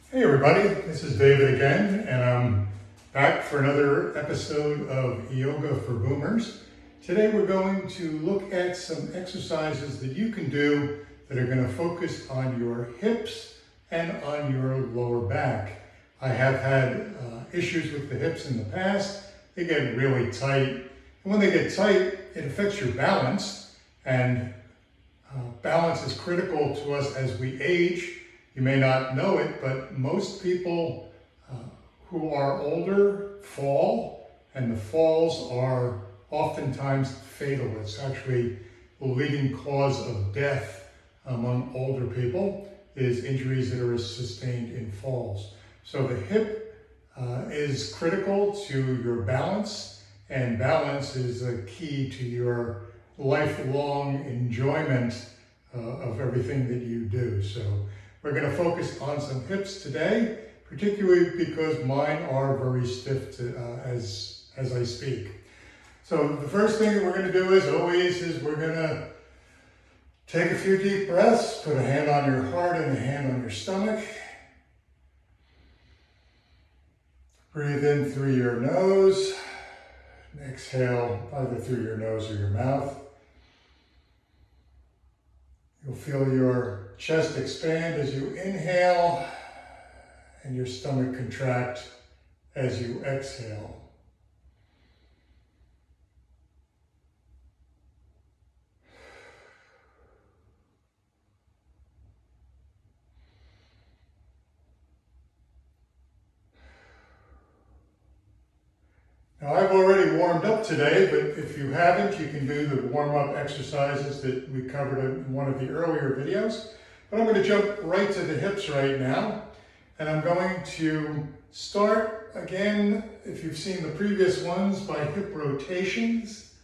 Hey everybody, this is David again, and I'm back for another episode of Yoga for Boomers. Today we're going to look at some exercises that you can do that are going to focus on your hips and on your lower back. I have had issues with the hips in the past. They get really tight, and when they get tight, it affects your balance, and balance is critical to us as we age. You may not know it, but most people who are older fall, and the falls are oftentimes fatal. It's actually the leading cause of death among older people is injuries that are sustained in falls. So the hip is critical to your balance, and balance is a key to your lifelong enjoyment of everything that you do. So we're going to focus on some hips today, particularly because mine are very stiff as I speak. So the first thing that we're going to do as always is we're going to take a few deep breaths, put a hand on your heart and a hand on your stomach. Breathe in through your nose, and exhale either through your nose or your mouth. You'll feel your chest expand as you inhale and your stomach contract as you exhale. Now I've already warmed up today, but if you haven't, you can do the warm-up exercises that we covered in one of the earlier videos. But I'm going to jump right to the hips right now. And I'm going to start again, if you've seen the previous ones, by hip rotations.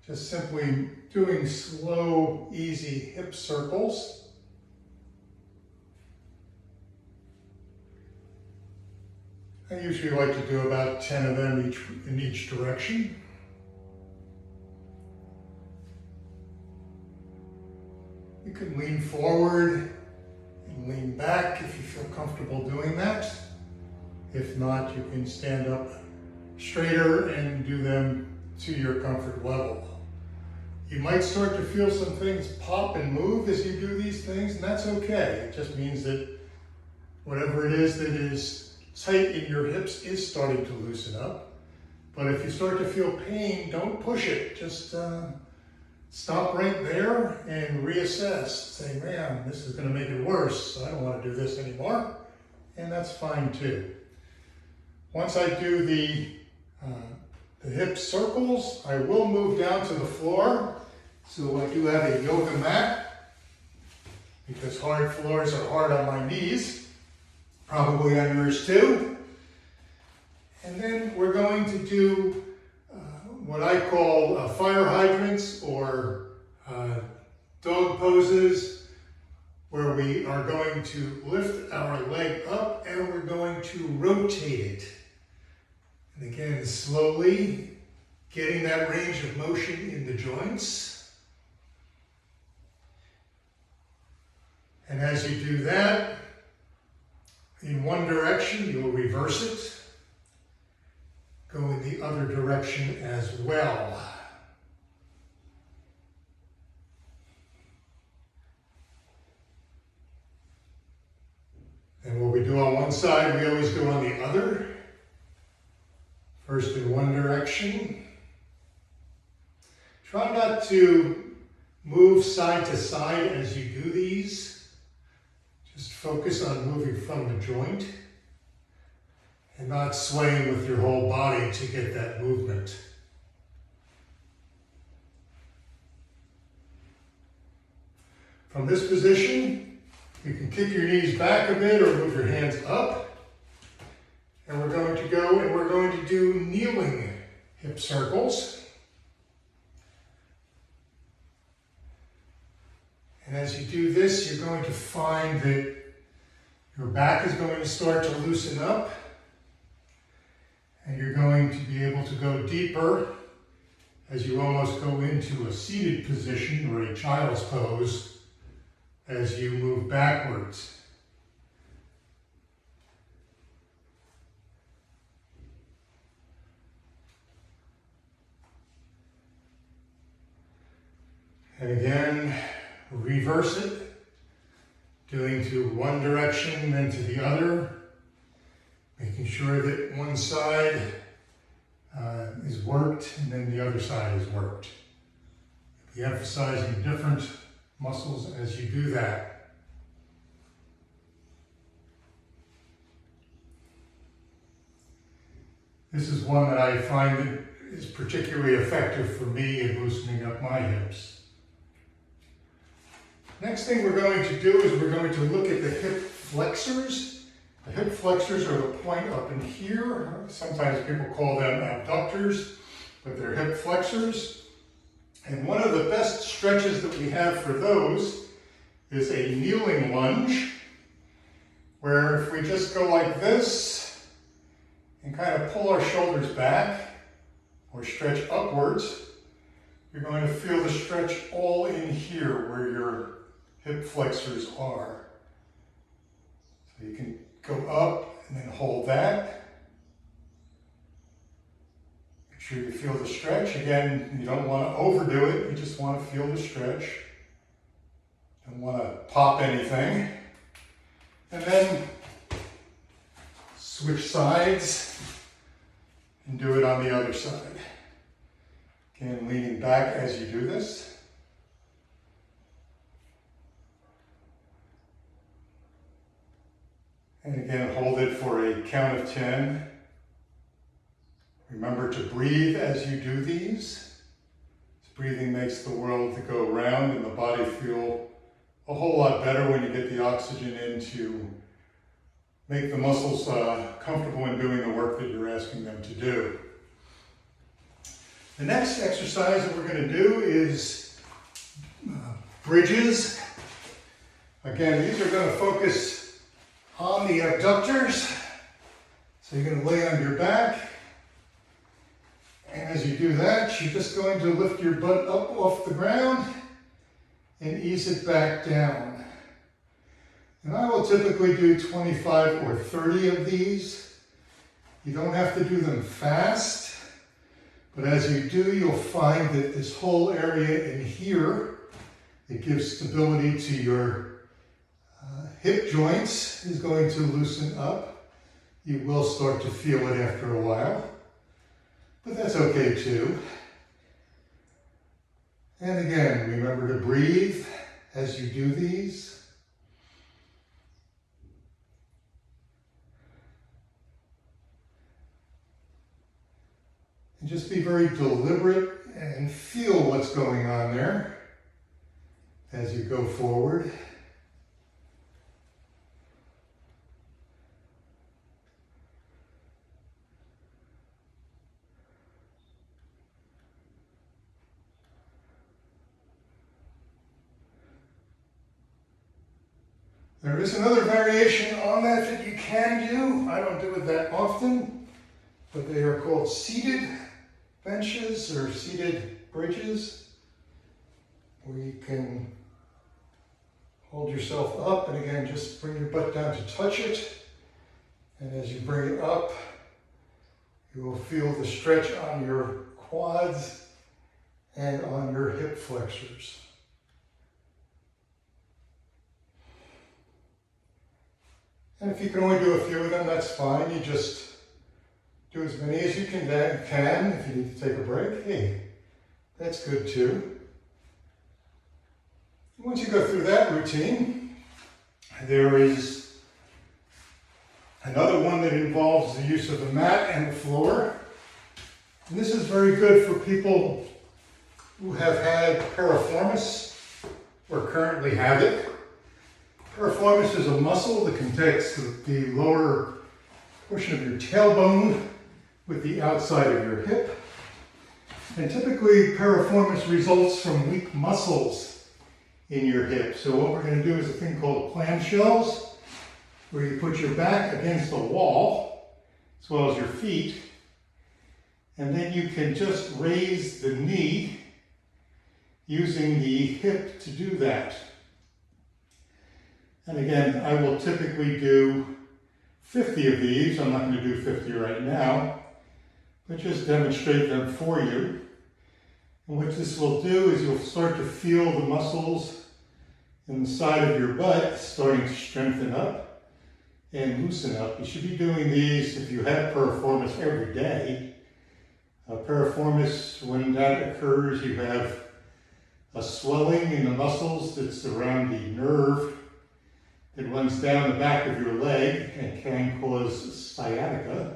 Just simply doing slow, easy hip circles. I usually like to do about 10 of them in each direction. You can lean forward and lean back if you feel comfortable doing that. If not, you can stand up straighter and do them to your comfort level. You might start to feel some things pop and move as you do these things, and that's okay. It just means that whatever it is that is tight in your hips is starting to loosen up. But if you start to feel pain, don't push it. Just stop right there and reassess. Say, man, this is going to make it worse, so I don't want to do this anymore. And that's fine too. Once I do the hip circles, I will move down to the floor. So I do have a yoga mat, because hard floors are hard on my knees. Probably on yours too. And then we're going to do what I call fire hydrants or dog poses, where we are going to lift our leg up and we're going to rotate it. And again, slowly getting that range of motion in the joints. And as you do that, in one direction, you'll reverse it. Go in the other direction as well. And what we do on one side, we always do on the other. First in one direction. Try not to move side to side as you do these. Just focus on moving from the joint and not swaying with your whole body to get that movement. From this position, you can kick your knees back a bit or move your hands up. And we're going to go and we're going to do kneeling hip circles. And as you do this, you're going to find that your back is going to start to loosen up, and you're going to be able to go deeper as you almost go into a seated position or a child's pose as you move backwards. And again, reverse it, doing to one direction then to the other, making sure that one side is worked and then the other side is worked. Be emphasizing different muscles as you do that. This is one that I find that is particularly effective for me in loosening up my hips. Next thing we're going to do is we're going to look at the hip flexors. The hip flexors are the point up in here. Sometimes people call them abductors, but they're hip flexors. And one of the best stretches that we have for those is a kneeling lunge, where if we just go like this and kind of pull our shoulders back or stretch upwards, you're going to feel the stretch all in here where your hip flexors are. So you can go up and then hold that. Make sure you feel the stretch. Again, you don't want to overdo it. You just want to feel the stretch. Don't want to pop anything. And then switch sides and do it on the other side. Again, leaning back as you do this. And again, hold it for a count of 10. Remember to breathe as you do these. Breathing makes the world to go around and the body feel a whole lot better when you get the oxygen in to make the muscles comfortable in doing the work that you're asking them to do. The next exercise that we're going to do is bridges. Again, these are going to focus on the abductors. So you're going to lay on your back. And as you do that, you're just going to lift your butt up off the ground and ease it back down. And I will typically do 25 or 30 of these. You don't have to do them fast, but as you do, you'll find that this whole area in here, it gives stability to your hip joints, is going to loosen up. You will start to feel it after a while, but that's okay too. And again, remember to breathe as you do these. And just be very deliberate and feel what's going on there as you go forward. There is another variation on that you can do. I don't do it that often, but they are called seated benches or seated bridges, where you can hold yourself up and again just bring your butt down to touch it. And as you bring it up, you will feel the stretch on your quads and on your hip flexors. And if you can only do a few of them, that's fine. You just do as many as you can. If you need to take a break, hey, that's good too. Once you go through that routine, there is another one that involves the use of the mat and the floor. And this is very good for people who have had piriformis or currently have it. Piriformis is a muscle that connects the lower portion of your tailbone with the outside of your hip. And typically piriformis results from weak muscles in your hip. So what we're going to do is a thing called clamshells, where you put your back against the wall as well as your feet, and then you can just raise the knee using the hip to do that. And again, I will typically do 50 of these. I'm not going to do 50 right now, but just demonstrate them for you. And what this will do is you'll start to feel the muscles in the side of your butt starting to strengthen up and loosen up. You should be doing these if you have piriformis every day. Piriformis, when that occurs, you have a swelling in the muscles that's around the nerve that runs down the back of your leg and can cause sciatica.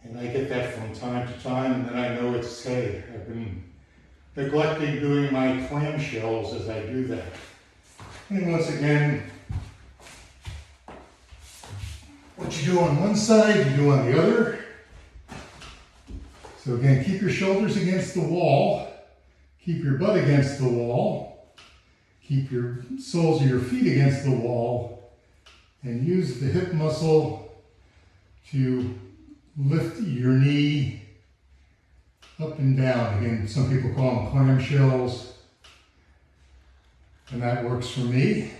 And I get that from time to time, and then I know it's, hey, I've been neglecting doing my clamshells as I do that. And once again, what you do on one side, you do on the other. So again, keep your shoulders against the wall, keep your butt against the wall, keep your soles of your feet against the wall, and use the hip muscle to lift your knee up and down. Again, some people call them clamshells, and that works for me.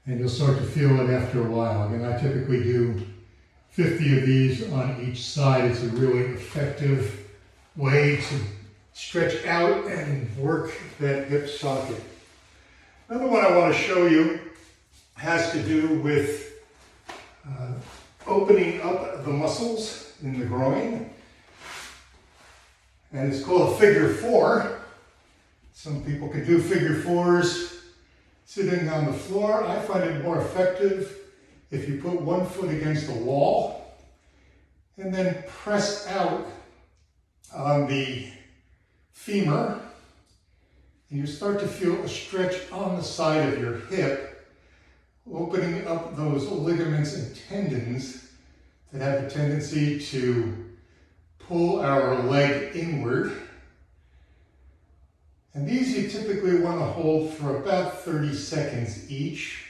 And you'll start to feel it after a while. Again, I typically do 50 of these on each side. It's a really effective way to stretch out and work that hip socket. Another one I want to show you has to do with opening up the muscles in the groin. And it's called a figure four. Some people can do figure fours sitting on the floor. I find it more effective if you put one foot against the wall and then press out on the femur, and you start to feel a stretch on the side of your hip, opening up those ligaments and tendons that have a tendency to pull our leg inward. And these you typically want to hold for about 30 seconds each.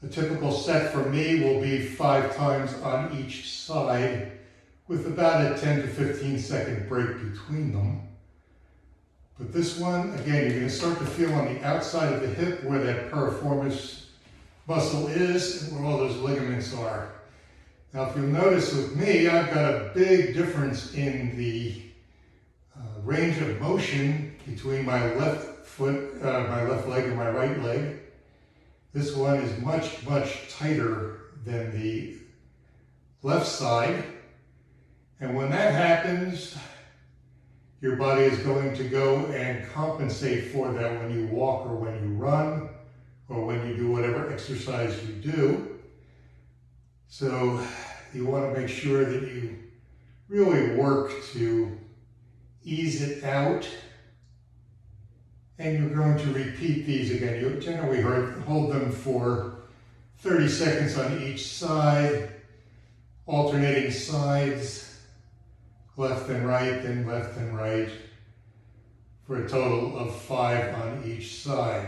A typical set for me will be 5 times on each side with about a 10 to 15 second break between them. But this one, again, you're going to start to feel on the outside of the hip where that piriformis muscle is and where all those ligaments are. Now, if you'll notice with me, I've got a big difference in the range of motion between my left foot, my left leg and my right leg. This one is much, much tighter than the left side. And when that happens, your body is going to go and compensate for that when you walk or when you run or when you do whatever exercise you do. So you want to make sure that you really work to ease it out. And you're going to repeat these again. You generally hold them for 30 seconds on each side, alternating sides, left and right, then left and right, for a total of 5 on each side.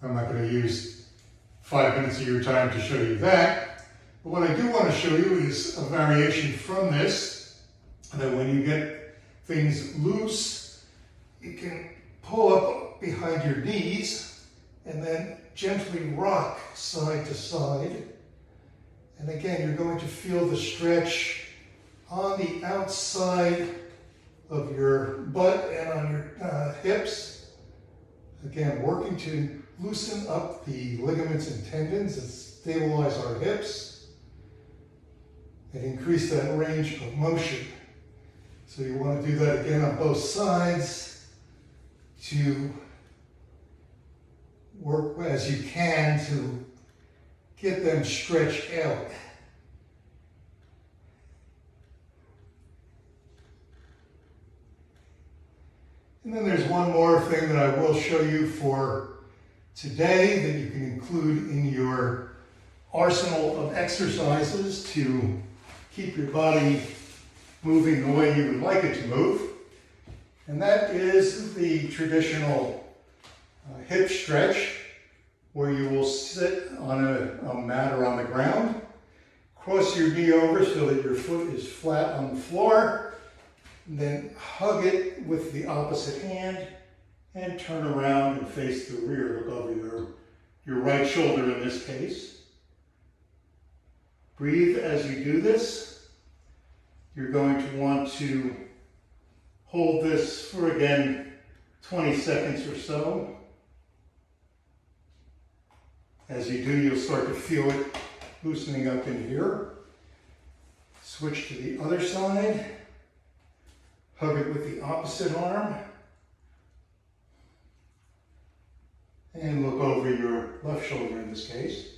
I'm not going to use 5 minutes of your time to show you that, but what I do want to show you is a variation from this, that when you get things loose, you can pull up behind your knees and then gently rock side to side. And again, you're going to feel the stretch on the outside of your butt and on your hips. Again, working to loosen up the ligaments and tendons and stabilize our hips and increase that range of motion. So you want to do that again on both sides to work as you can to get them stretched out. And then there's one more thing that I will show you for today that you can include in your arsenal of exercises to keep your body moving the way you would like it to move. And that is the traditional hip stretch, where you will sit on a mat or on the ground, cross your knee over so that your foot is flat on the floor, and then hug it with the opposite hand and turn around and face the rear. Look over your right shoulder in this case. Breathe as you do this. You're going to want to hold this for, again, 20 seconds or so. As you do, you'll start to feel it loosening up in here. Switch to the other side. Hug it with the opposite arm. And look over your left shoulder in this case.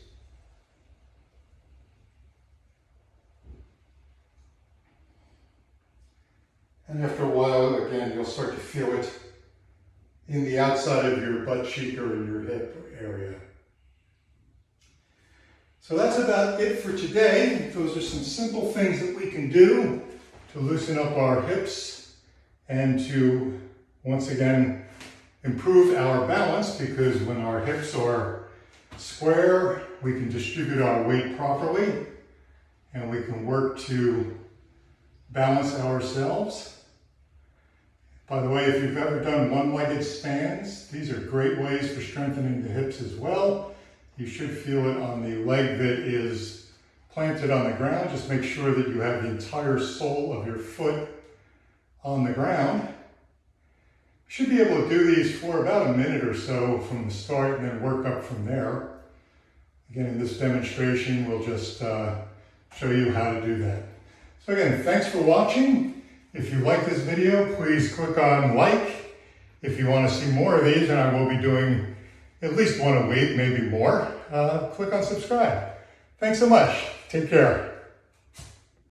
And after a while, again, you'll start to feel it in the outside of your butt cheek or in your hip area. So that's about it for today. Those are some simple things that we can do to loosen up our hips and to, once again, improve our balance, because when our hips are square, we can distribute our weight properly and we can work to balance ourselves. By the way, if you've ever done one-legged stands, these are great ways for strengthening the hips as well. You should feel it on the leg that is planted on the ground. Just make sure that you have the entire sole of your foot on the ground. You should be able to do these for about a minute or so from the start and then work up from there. Again, in this demonstration, we'll just show you how to do that. So again, thanks for watching. If you like this video, please click on like. If you want to see more of these, and I will be doing at least one a week, maybe more, click on subscribe. Thanks so much. Take care.